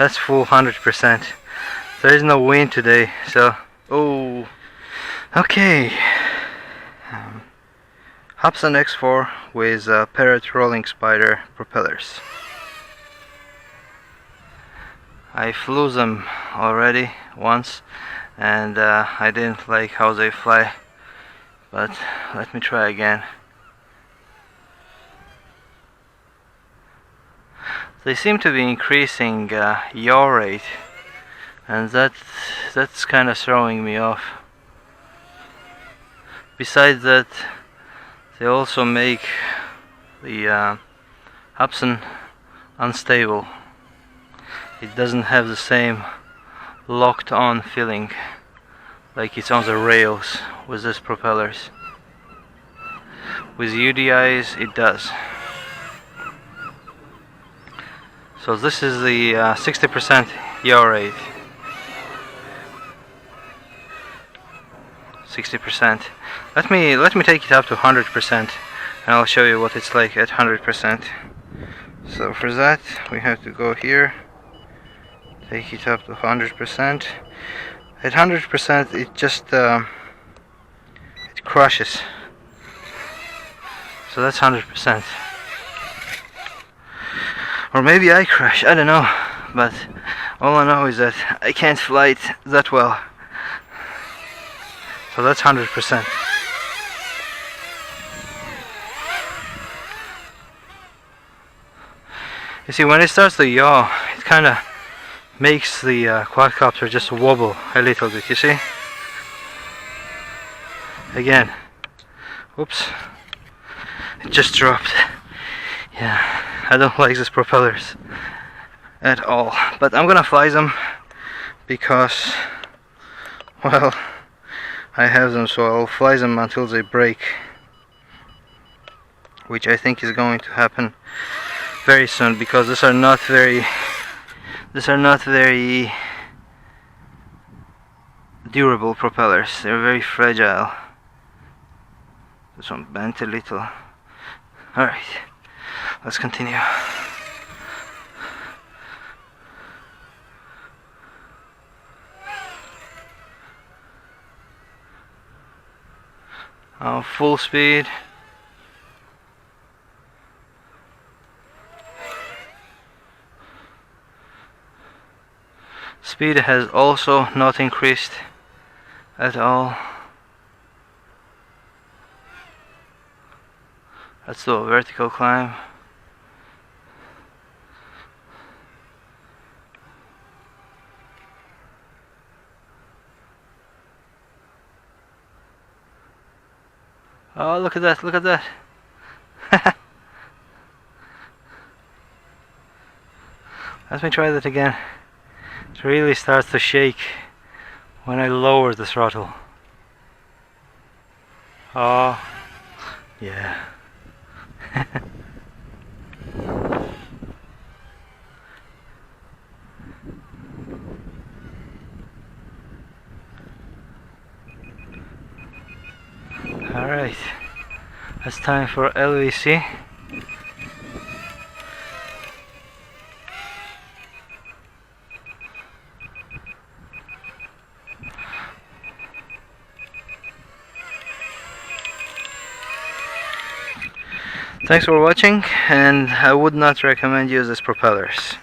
That's full 100%. There is no wind today, so oh. Okay. Hubsan X4 with Parrot rolling spider propellers. I flew them already once, and I didn't like how they fly, but let me try again. They seem to be increasing yaw rate, and that's kind of throwing me off. Besides that, they also make the Hubsan unstable. It doesn't have the same locked on feeling like it's on the rails with these propellers. With UDIs it does. So this is the 60% yaw rate. 60%. Let me take it up to 100%, and I'll show you what it's like at 100%. So for that we have to go here, take it up to 100%. At 100% it just it crushes. So that's 100%. Or maybe I crash, I don't know, but all I know is that I can't fly it that well. So that's 100%. You see, when it starts to yaw, it kind of makes the quadcopter just wobble a little bit, you see? Again. Oops. It just dropped. Yeah. I don't like these propellers at all, but I'm gonna fly them because, well, I have them, so I'll fly them until they break, which I think is going to happen very soon, because these are not very durable propellers. They're very fragile. This one bent a little. Alright. Let's continue. Full speed. Speed has also not increased at all. Let's do a vertical climb. Oh, look at that, look at that. Let me try that again. It really starts to shake when I lower the throttle. Oh, yeah. Alright, it's time for LVC. Thanks for watching, and I would not recommend use these propellers.